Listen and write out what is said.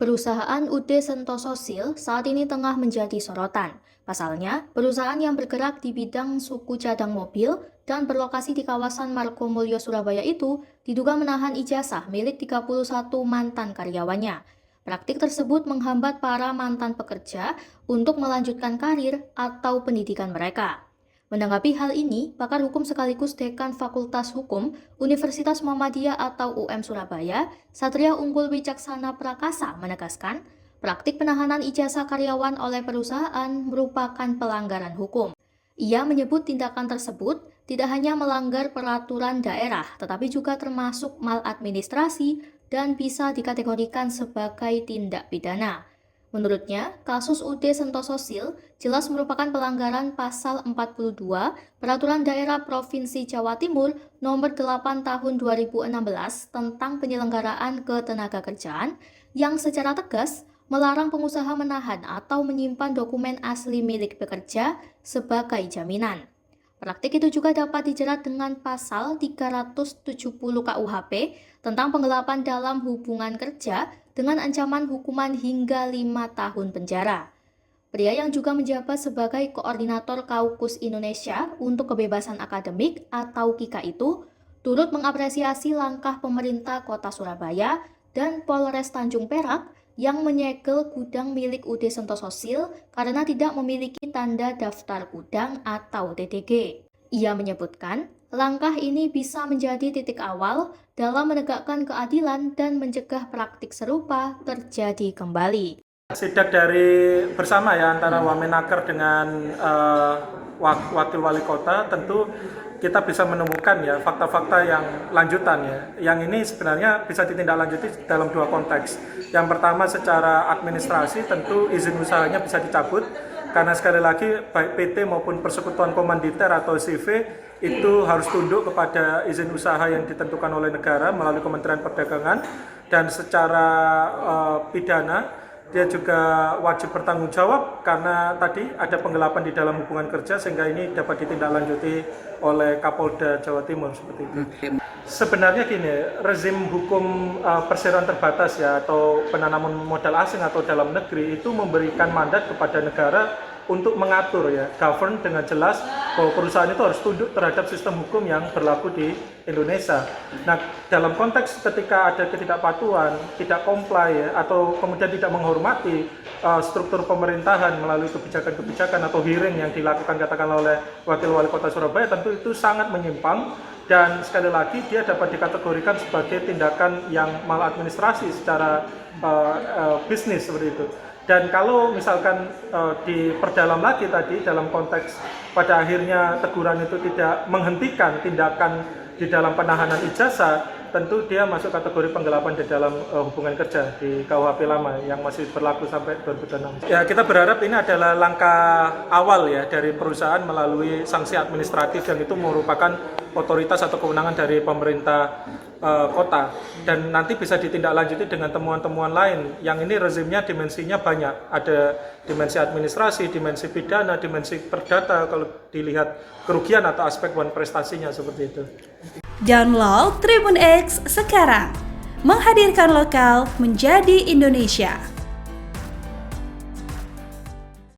Perusahaan UD Sentosa Steel saat ini tengah menjadi sorotan. Pasalnya, perusahaan yang bergerak di bidang suku cadang mobil dan berlokasi di kawasan Margomulyo, Surabaya itu diduga menahan ijazah milik 31 mantan karyawannya. Praktik tersebut menghambat para mantan pekerja untuk melanjutkan karir atau pendidikan mereka. Menanggapi hal ini, pakar hukum sekaligus Dekan Fakultas Hukum Universitas Muhammadiyah atau UM Surabaya, Satria Unggul Wicaksana Prakasa menegaskan, praktik penahanan ijazah karyawan oleh perusahaan merupakan pelanggaran hukum. Ia menyebut tindakan tersebut tidak hanya melanggar peraturan daerah, tetapi juga termasuk maladministrasi dan bisa dikategorikan sebagai tindak pidana. Menurutnya, kasus UD Sentosa Steel jelas merupakan pelanggaran pasal 42 Peraturan Daerah Provinsi Jawa Timur Nomor 8 Tahun 2016 tentang penyelenggaraan ketenagakerjaan yang secara tegas melarang pengusaha menahan atau menyimpan dokumen asli milik pekerja sebagai jaminan. Praktik itu juga dapat dijerat dengan pasal 370 KUHP tentang penggelapan dalam hubungan kerja dengan ancaman hukuman hingga 5 tahun penjara. Pria yang juga menjabat sebagai Koordinator Kaukus Indonesia untuk Kebebasan Akademik atau KIKA itu turut mengapresiasi langkah pemerintah Kota Surabaya dan Polres Tanjung Perak yang menyegel gudang milik UD Sentosa Steel karena tidak memiliki tanda daftar gudang atau TDG. Ia menyebutkan, langkah ini bisa menjadi titik awal dalam menegakkan keadilan dan mencegah praktik serupa terjadi kembali. Sidak dari bersama ya antara Wamenaker dengan Wakil Wali Kota, tentu kita bisa menemukan ya fakta-fakta yang lanjutan ya. Yang ini sebenarnya bisa ditindaklanjuti dalam dua konteks. Yang pertama secara administrasi tentu izin usahanya bisa dicabut karena sekali lagi baik PT maupun persekutuan komanditer atau CV itu harus tunduk kepada izin usaha yang ditentukan oleh negara melalui Kementerian Perdagangan, dan secara pidana dia juga wajib bertanggung jawab karena tadi ada penggelapan di dalam hubungan kerja, sehingga ini dapat ditindaklanjuti oleh Kapolda Jawa Timur seperti itu. Sebenarnya gini, rezim hukum perseroan terbatas ya atau penanaman modal asing atau dalam negeri itu memberikan mandat kepada negara untuk mengatur ya, govern dengan jelas bahwa perusahaan itu harus tunduk terhadap sistem hukum yang berlaku di Indonesia. Nah, dalam konteks ketika ada ketidakpatuhan, tidak comply ya, atau kemudian tidak menghormati struktur pemerintahan melalui kebijakan-kebijakan atau hearing yang dilakukan katakanlah oleh Wakil Wali Kota Surabaya, tentu itu sangat menyimpang dan sekali lagi dia dapat dikategorikan sebagai tindakan yang maladministrasi secara bisnis seperti itu. Dan kalau misalkan diperdalam lagi tadi dalam konteks pada akhirnya teguran itu tidak menghentikan tindakan di dalam penahanan ijazah, tentu dia masuk kategori penggelapan di dalam hubungan kerja di KUHP lama yang masih berlaku sampai 2006. Ya, kita berharap ini adalah langkah awal ya dari perusahaan melalui sanksi administratif yang itu merupakan otoritas atau kewenangan dari pemerintah kota, dan nanti bisa ditindaklanjuti dengan temuan-temuan lain. Yang ini rezimnya dimensinya banyak, ada dimensi administrasi, dimensi pidana, dimensi perdata kalau dilihat kerugian atau aspek wan prestasinya seperti itu. Download Tribun X sekarang, menghadirkan lokal menjadi Indonesia.